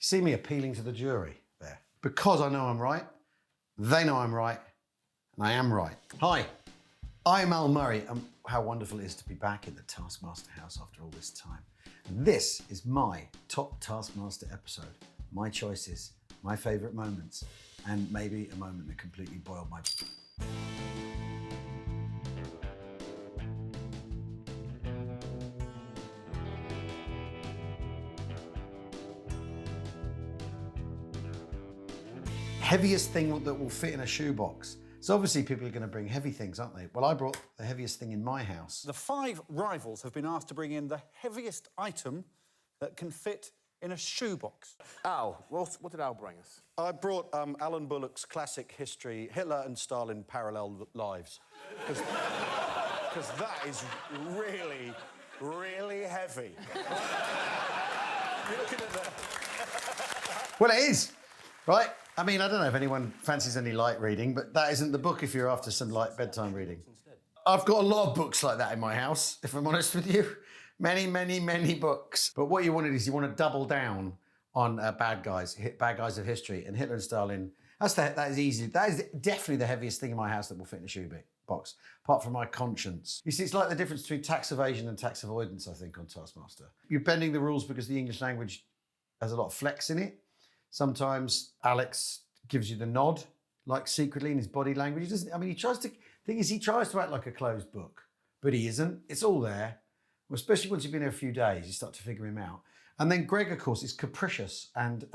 see me appealing to the jury there. Because I know I'm right, they know I'm right, and I am right. Hi, I'm Al Murray, and how wonderful it is to be back in the Taskmaster house after all this time. And this is my top Taskmaster episode. My choices, my favourite moments, and maybe a moment that completely boiled my... Heaviest thing that will fit in a shoebox. So obviously people are going to bring heavy things, aren't they? Well, I brought the heaviest thing in my house. The 5 rivals have been asked to bring in the heaviest item that can fit in a shoebox. Al, what did Al bring us? I brought Alan Bullock's classic history, Hitler and Stalin Parallel Lives. Because that is really, really heavy. You're looking at that. Well, it is, right? I mean, I don't know if anyone fancies any light reading, but that isn't the book if you're after some light bedtime reading. I've got a lot of books like that in my house, if I'm honest with you. Many, many, many books. But what you wanted is you want to double down on bad guys of history, and Hitler and Stalin. That is easy. That is definitely the heaviest thing in my house that will fit in a shoebox, apart from my conscience. You see, it's like the difference between tax evasion and tax avoidance, I think, on Taskmaster. You're bending the rules because the English language has a lot of flex in it. Sometimes Alex gives you the nod, like secretly in his body language. He doesn't. I mean, he tries to act like a closed book, but he isn't. It's all there. Well, especially once you've been here a few days, you start to figure him out. And then Greg, of course, is capricious and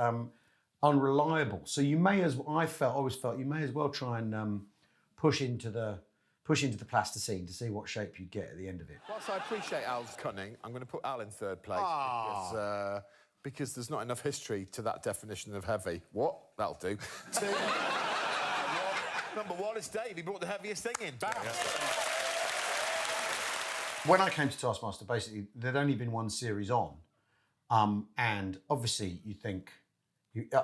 unreliable. So you may as well, always felt, you may as well try and push into the plasticine to see what shape you get at the end of it. Whilst I appreciate Al's cunning, I'm going to put Al in third place because there's not enough history to that definition of heavy. What? That'll do. 2. Number 1 is Dave. He brought the heaviest thing in. Bam. Yeah. When I came to Taskmaster, basically, there'd only been one series on. And obviously, you think...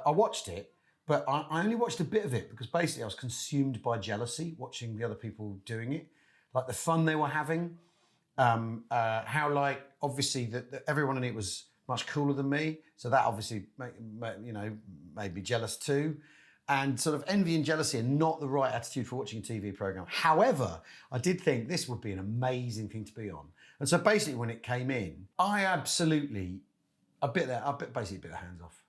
I watched it, but I only watched a bit of it because basically I was consumed by jealousy, watching the other people doing it. Like, the fun they were having. How, like, obviously, that everyone in it was much cooler than me. So that obviously, made me jealous too. And sort of envy and jealousy are not the right attitude for watching a TV programme. However, I did think this would be an amazing thing to be on. And so basically when it came in, I basically bit the hands off.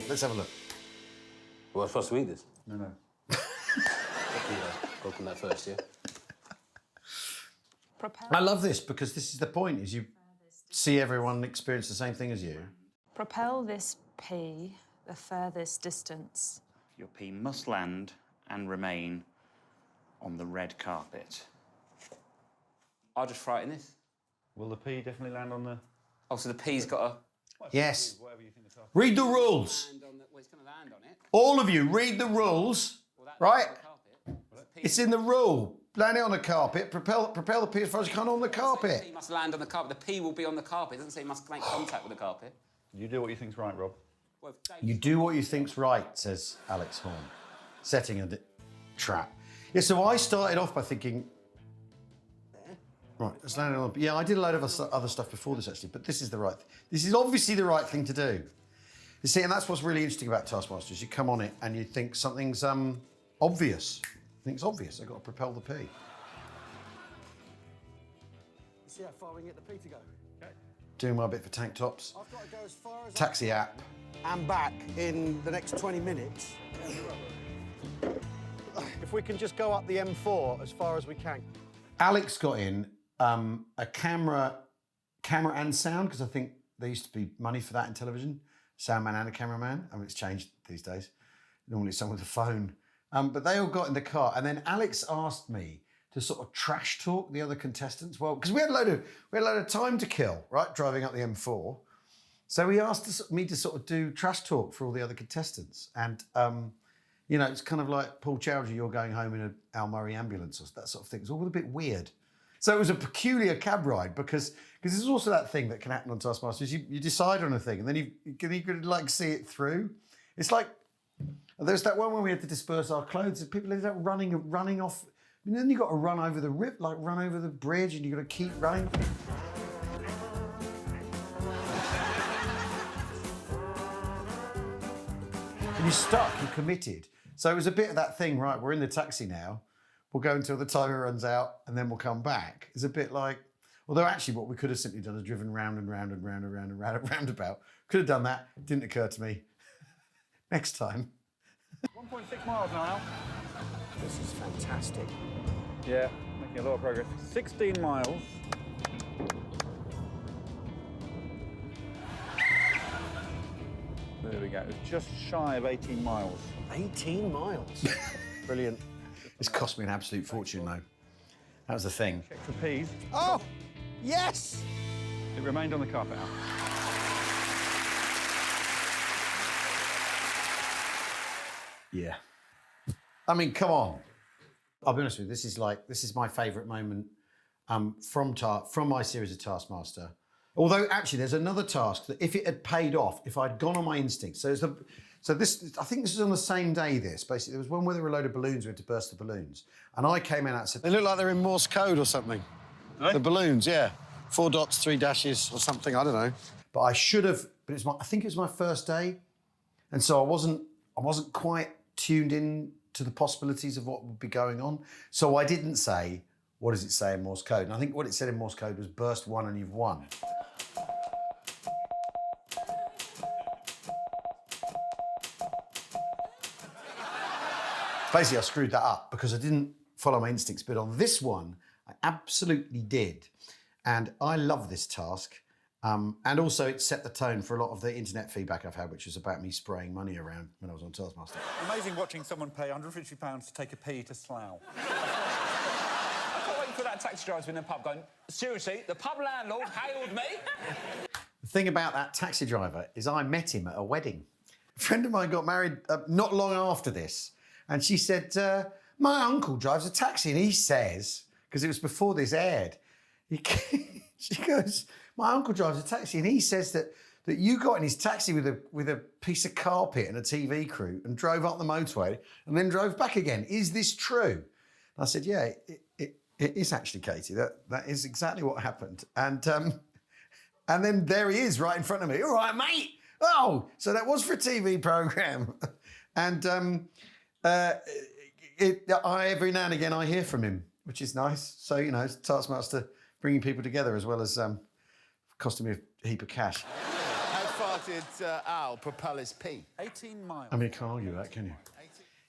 Let's have a look. Well, I'm supposed to eat this? No. Open that first, yeah? Propel. I love this because this is the point, is you see everyone experience the same thing as you. Propel this pea the furthest distance. Your pea must land and remain on the red carpet. I'll just fry it in this. Will the pea definitely land on the... Oh, so the pea's got a... Yes. Read the rules. It's going to land on it. All of you, read the rules, right? It's in the rule. Land it on the carpet, propel the pea as far as you can on the carpet. The pea must land on the carpet. The pea will be on the carpet. It doesn't say it must make contact with the carpet. You do what you think's right, Rob. Well, You do what you think's right, says Alex Horne, setting a trap. Yeah, so I started off by thinking, right, let's land it on. Yeah, I did a load of other stuff before this actually, but this is this is obviously the right thing to do. You see, and that's what's really interesting about Taskmaster, is you come on it and you think something's obvious. I think it's obvious. I've got to propel the pea. See how far we can get the pea to go. Okay. Doing my bit for tank tops. I've got to go as far as Taxi app. and back in the next 20 minutes. If we can just go up the M4 as far as we can. Alex got in a camera and sound, because I think there used to be money for that in television. Soundman and a cameraman. I mean, it's changed these days. Normally it's someone with a phone. But they all got in the car, and then Alex asked me to sort of trash talk the other contestants. Well, because we had a load of time to kill, right, driving up the M4. So he asked me to sort of do trash talk for all the other contestants, and it's kind of like Paul Chowdhury, you're going home in an Al Murray ambulance or that sort of thing. It's all a bit weird. So it was a peculiar cab ride because this is also that thing that can happen on Taskmaster, is you decide on a thing and then you could like see it through. It's like, there's that one where we had to disperse our clothes and people ended up running off And then you got to run over the run over the bridge, and you got to keep running. And you're stuck, you're committed. So it was a bit of that thing, right? We're in the taxi now. We'll go until the timer runs out, and then we'll come back. It's a bit like, although actually what we could have simply done is driven round and round and round and round and round and roundabout. Could have done that. Didn't occur to me. Next time. 1.6 miles now, Al. This is fantastic. Yeah, making a lot of progress. 16 miles. There we go. It's just shy of 18 miles. 18 miles. Brilliant. It's cost me an absolute fortune, though. That was the thing. Check for peas. Oh, yes! It remained on the carpet, Al. Yeah. I mean, come on. I'll be honest with you, this is my favourite moment from my series of Taskmaster. Although, actually, there's another task that if it had paid off, if I'd gone on my instincts, so this, I think this was on the same day, basically. There was one where there were a load of balloons, we had to burst the balloons. And I came in and said... They look like they're in Morse code or something. The balloons, yeah. 4 dots, 3 dashes or something, I don't know. But I should have, but I think it was my first day. And so I wasn't quite tuned in to the possibilities of what would be going on. So I didn't say, what does it say in Morse code? And I think what it said in Morse code was burst 1 and you've won. Basically, I screwed that up because I didn't follow my instincts. But on this one, I absolutely did. And I love this task. And also it set the tone for a lot of the internet feedback I've had, which was about me spraying money around when I was on Taskmaster. Amazing watching someone pay £150 to take a pee to Slough. I can't wait for that taxi driver in the pub going, seriously, the pub landlord hailed me? The thing about that taxi driver is I met him at a wedding. A friend of mine got married not long after this. And she said, my uncle drives a taxi and he says, because it was before this aired, she goes, my uncle drives a taxi and he says that you got in his taxi with a piece of carpet and a TV crew and drove up the motorway and then drove back again. Is this true? And I said, yeah, it is actually, Katie. That is exactly what happened. And then there he is right in front of me. All right, mate. Oh, so that was for a TV programme. And every now and again I hear from him, which is nice. So, you know, it's Taskmaster bringing people together as well as costing me a heap of cash. How far did Al propel his pee? 18 miles. I mean, you can't argue with that, can you?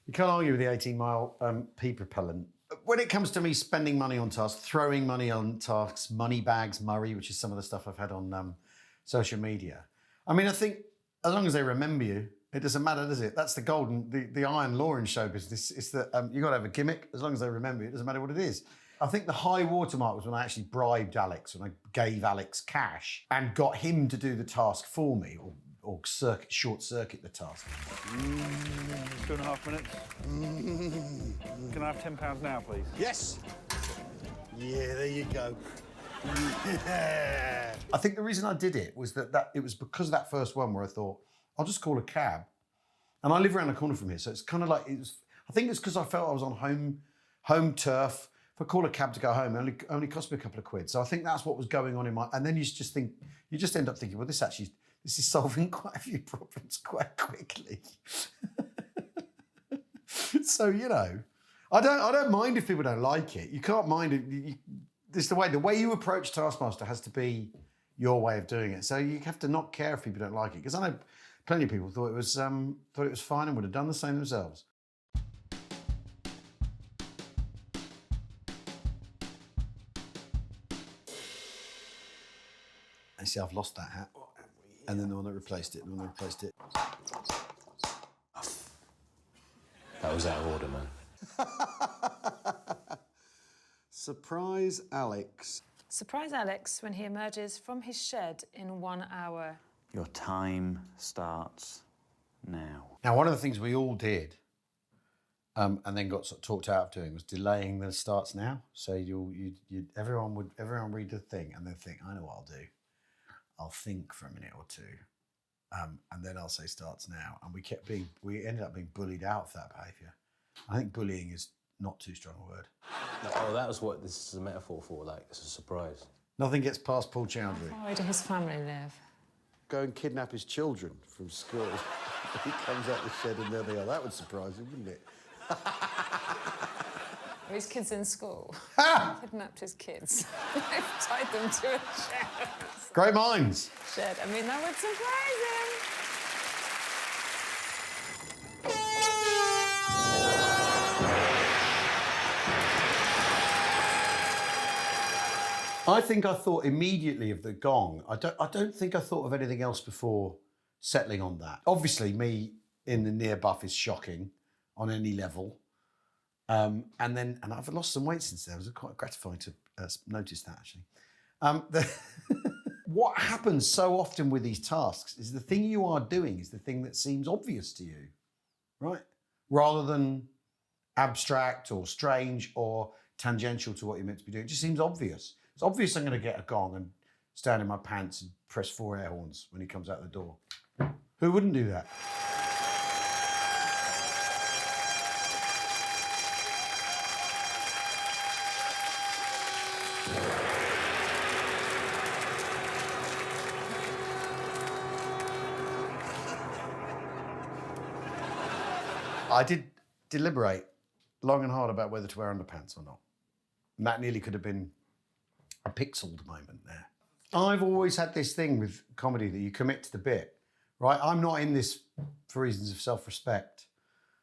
You can't argue with the 18-mile pee propellant. When it comes to me spending money on tasks, throwing money on tasks, Moneybags Murray, which is some of the stuff I've had on social media. I mean, I think as long as they remember you, it doesn't matter, does it? That's the iron law in show business. It's that you've got to have a gimmick. As long as they remember you, it doesn't matter what it is. I think the high watermark was when I actually bribed Alex, when I gave Alex cash and got him to do the task for me, or short-circuit the task. 2.5 minutes. Can I have £10 now, please? Yes. Yeah, there you go. I think the reason I did it was that it was because of that first one where I thought, I'll just call a cab. And I live around the corner from here, so it's kind of like, I think it's because I felt I was on home turf. If I call a cab to go home, it only cost me a couple of quid. So I think that's what was going on in my, and then you just end up thinking, well, this is solving quite a few problems quite quickly. So, you know, I don't mind if people don't like it. You can't mind it. It's the way you approach Taskmaster has to be your way of doing it. So you have to not care if people don't like it. Because I know plenty of people thought it was fine and would have done the same themselves. I see, I've lost that hat. And then the one that replaced it, That was out of order, man. Surprise Alex. Surprise Alex when he emerges from his shed in 1 hour. Your time starts now. Now, one of the things we all did, and then got sort of talked out of doing, was delaying the starts now. So everyone would read the thing and then think, I know what I'll do. I'll think for a minute or two, and then I'll say starts now. And we ended up being bullied out of that behaviour. I think bullying is not too strong a word. Oh, that was what this is a metaphor for, like, it's a surprise. Nothing gets past Paul Chowdhury. How far do his family live? Go and kidnap his children from school. He comes out the shed and there they are. That would surprise him, wouldn't it? Are his kids in school? Ah! Kidnapped his kids. They've tied them to a shed. Great minds. Shed. I mean, that would surprise him. I think I thought immediately of the gong. I don't think I thought of anything else before settling on that. Obviously, me in the near buff is shocking on any level. And I've lost some weight since then. It was quite gratifying to notice that, actually. What happens so often with these tasks is the thing you are doing is the thing that seems obvious to you, right? Rather than abstract or strange or tangential to what you're meant to be doing. It just seems obvious. It's obvious I'm going to get a gong and stand in my pants and press 4 air horns when he comes out the door. Who wouldn't do that? I did deliberate long and hard about whether to wear underpants or not. And that nearly could have been a pixeled moment there. I've always had this thing with comedy that you commit to the bit, right? I'm not in this for reasons of self-respect.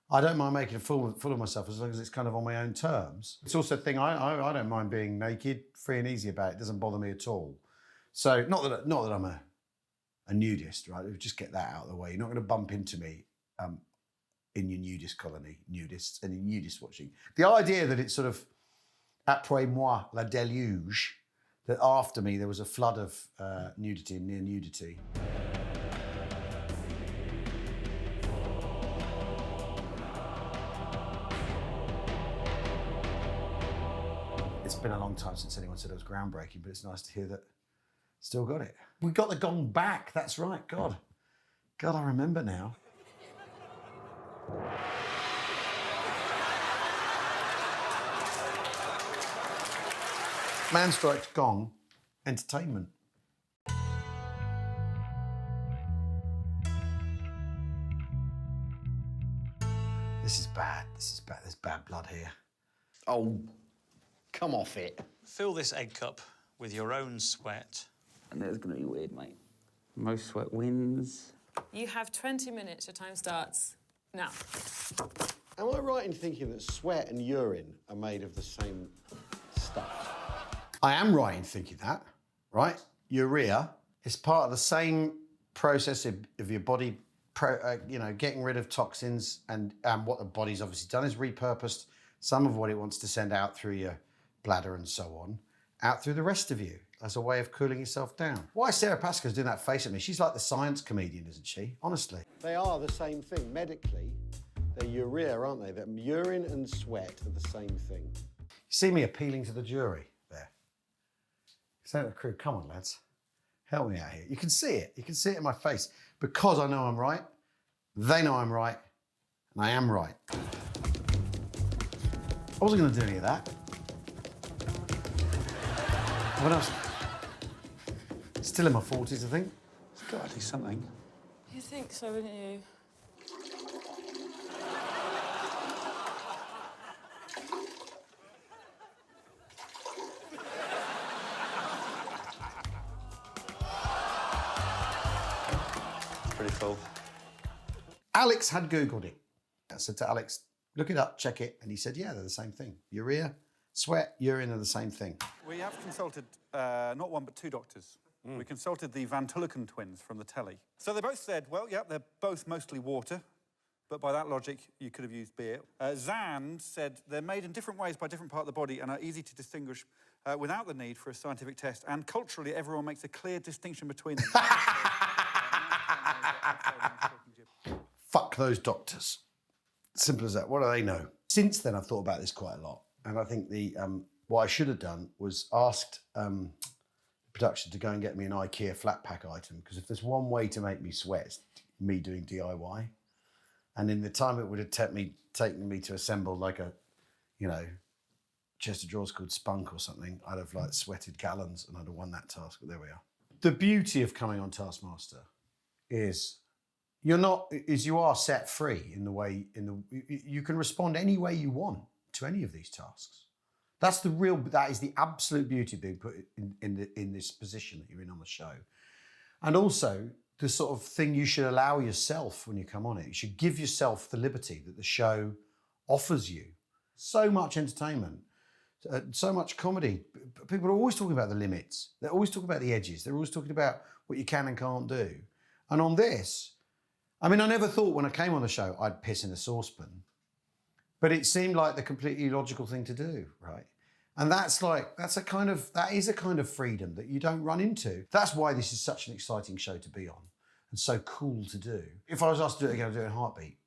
I don't mind making a fool of myself as long as it's kind of on my own terms. It's also a thing, I don't mind being naked, free and easy about it. It doesn't bother me at all. So not that I'm a nudist, right? Just get that out of the way. You're not going to bump into me in your nudist colony, nudists and in nudist watching. The idea that it's sort of après moi la déluge, that after me there was a flood of nudity and near nudity. It's been a long time since anyone said it was groundbreaking, but it's nice to hear that still got it. We got the gong back, that's right, God, I remember now. Man strikes gong, entertainment. This is bad, there's bad blood here. Oh, come off it. Fill this egg cup with your own sweat. And it's going to be weird, mate. Most sweat wins. You have 20 minutes. Your time starts now. Am I right in thinking that sweat and urine are made of the same stuff? I am right in thinking that, right? Urea is part of the same process of your body, getting rid of toxins, and what the body's obviously done is repurposed some of what it wants to send out through your bladder and so on, out through the rest of you as a way of cooling yourself down. Why Sarah Pascoe's doing that face at me? She's like the science comedian, isn't she? Honestly. They are the same thing. Medically, they're urea, aren't they? That urine and sweat are the same thing. You see me appealing to the jury there. Say to the crew, come on, lads. Help me out here. You can see it. You can see it in my face. Because I know I'm right, they know I'm right, and I am right. I wasn't going to do any of that. What else? Still in my 40s, I think. It's got to do something. You think so, wouldn't you? Pretty cool. Alex had Googled it. I said to Alex, look it up, check it. And he said, yeah, they're the same thing. Urea, sweat, urine are the same thing. We have consulted not one but 2 doctors. We consulted the Van Tullochen twins from the telly. So they both said, well, yeah, they're both mostly water, but by that logic, you could have used beer. Zan said they're made in different ways by different part of the body and are easy to distinguish without the need for a scientific test. And culturally, everyone makes a clear distinction between them. Fuck those doctors. Simple as that. What do they know? Since then, I've thought about this quite a lot. And I think what I should have done was asked production to go and get me an IKEA flat pack item, because if there's one way to make me sweat, it's me doing DIY. And in the time it would have taken me to assemble like a you know, chest of drawers called Spunk or something, I'd have like sweated gallons and I'd have won that task. But there we are. The beauty of coming on Taskmaster is you are set free in the way, you can respond any way you want to any of these tasks. That is the absolute beauty of being put in this position that you're in on the show. And also the sort of thing you should allow yourself when you come on it. You should give yourself the liberty that the show offers you. So much entertainment, so much comedy. People are always talking about the limits. They're always talking about the edges. They're always talking about what you can and can't do. And on this, I mean, I never thought when I came on the show I'd piss in a saucepan, but it seemed like the completely logical thing to do, right? And that is a kind of freedom that you don't run into. That's why this is such an exciting show to be on and so cool to do. If I was asked to do it again, I'd do it in a heartbeat.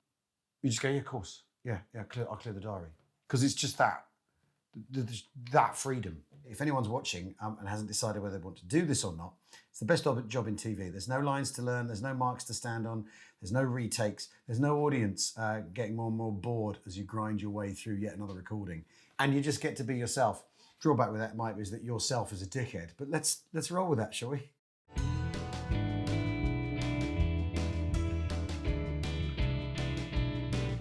You just go, yeah, of course. Yeah, I'll clear the diary. Because it's just that freedom. If anyone's watching and hasn't decided whether they want to do this or not, it's the best job in TV. There's no lines to learn, there's no marks to stand on, there's no retakes, there's no audience getting more and more bored as you grind your way through yet another recording. And you just get to be yourself. Drawback with that, Mike, is that yourself is a dickhead. But let's roll with that, shall we?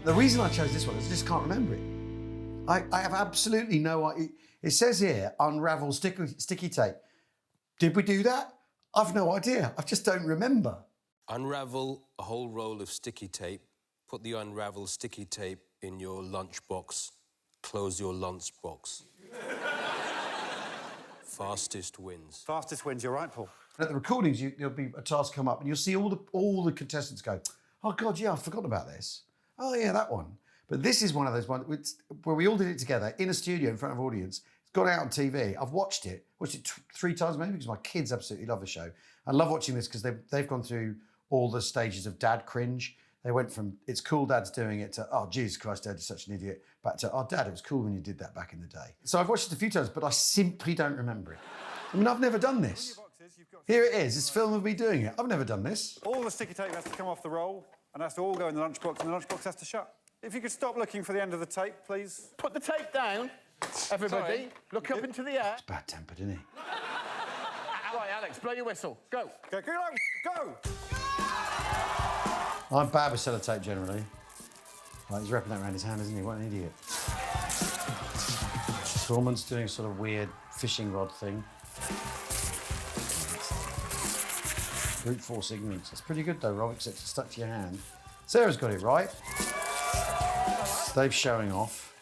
The reason I chose this one is I just can't remember it. I have absolutely no idea. It says here, unravel sticky tape. Did we do that? I've no idea. I just don't remember. Unravel a whole roll of sticky tape. Put the unraveled sticky tape in your lunchbox. Close your lunchbox. Fastest wins. Fastest wins, you're right, Paul. At the recordings, there'll be a task come up and you'll see all the contestants go, oh God, yeah, I've forgotten about this. Oh yeah, that one. But this is one of those ones where we all did it together in a studio in front of an audience. It's gone out on TV. I've watched it 3 times maybe because my kids absolutely love the show. I love watching this because they've gone through all the stages of dad cringe. They went from, it's cool dad's doing it, to, oh, Jesus Christ, Dad is such an idiot, back to, oh, Dad, it was cool when you did that back in the day. So I've watched it a few times, but I simply don't remember it. I mean, I've never done this. Here it is, it's film of me doing it. I've never done this. All the sticky tape has to come off the roll, and has to all go in the lunchbox, and the lunchbox has to shut. If you could stop looking for the end of the tape, please. Put the tape down, everybody. Sorry. Look up into the air. He's bad-tempered, isn't he? Right, Alex, blow your whistle. Go. Go. I'm bad with sellotape generally. Like, he's wrapping that around his hand, isn't he? What an idiot. Tormund's doing a sort of weird fishing rod thing. Brute force ignorance. That's pretty good though, Rob, except it's stuck to your hand. Sarah's got it right. Dave's showing off.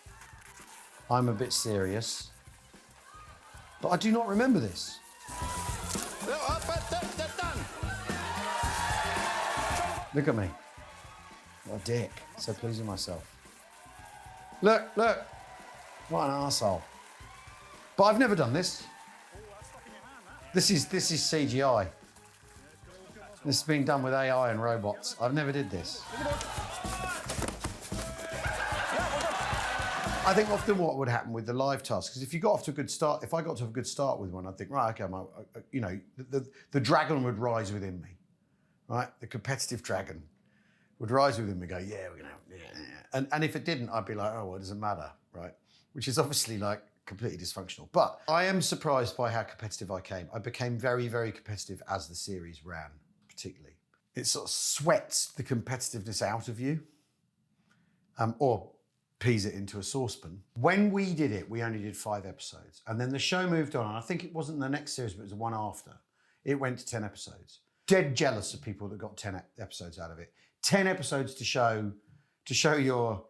I'm a bit serious. But I do not remember this. Look at me. What a dick. So pleased with myself. Look. What an arsehole. But I've never done this. This is CGI. This is being done with AI and robots. I've never did this. I think often what would happen with the live tasks is if you got off to a good start, if I got to a good start with one, I'd think, right, okay, the dragon would rise within me, right? The competitive dragon would rise within me and go, yeah, we're gonna, yeah. And if it didn't, I'd be like, oh, well, it doesn't matter, right? Which is obviously like completely dysfunctional. But I am surprised by how competitive I came. I became very, very competitive as the series ran, particularly. It sort of sweats the competitiveness out of you, or peas it into a saucepan. When we did it, we only did 5 episodes. And then the show moved on. And I think it wasn't the next series, but it was the one after. It went to 10 episodes. Dead jealous of people that got 10 episodes out of it. 10 episodes to show your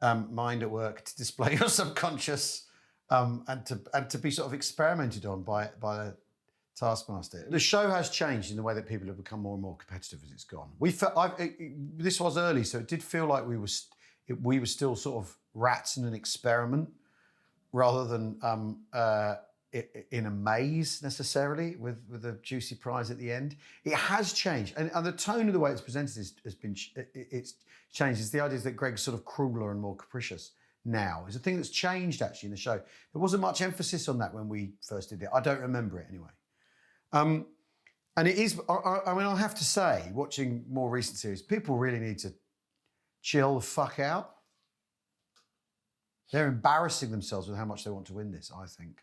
mind at work, to display your subconscious, and to be sort of experimented on by the Taskmaster. The show has changed in the way that people have become more and more competitive as it's gone. This was early, so it did feel like we were still sort of rats in an experiment rather than in a maze necessarily with a juicy prize at the end. It has changed, and the tone of the way it's presented it's changed. It's the idea that Greg's sort of crueler and more capricious now. It's a thing that's changed actually in the show. There wasn't much emphasis on that when we first did it. I don't remember it anyway. And it is, I mean, I have to say, watching more recent series, people really need to chill the fuck out. They're embarrassing themselves with how much they want to win this, I think.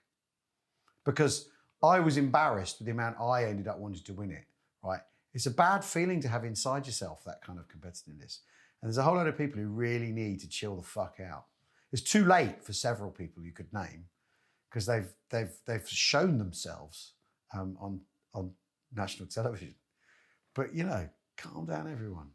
Because I was embarrassed with the amount I ended up wanting to win it, right? It's a bad feeling to have inside yourself, that kind of competitiveness. And there's a whole lot of people who really need to chill the fuck out. It's too late for several people you could name because they've shown themselves on national television. But, you know, calm down, everyone.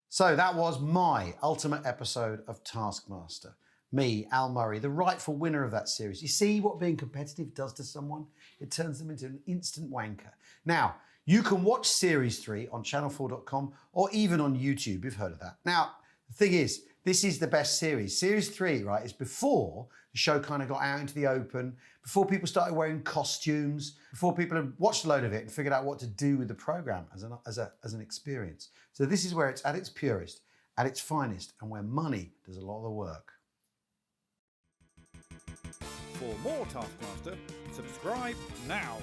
So that was my ultimate episode of Taskmaster. Me, Al Murray, the rightful winner of that series. You see what being competitive does to someone? It turns them into an instant wanker. Now, you can watch Series 3 on channel4.com or even on YouTube. You've heard of that. Now, the thing is, this is the best series. Series 3, right, is before the show kind of got out into the open, before people started wearing costumes, before people had watched a load of it and figured out what to do with the programme as an experience. So this is where it's at its purest, at its finest, and where money does a lot of the work. For more Taskmaster, subscribe now.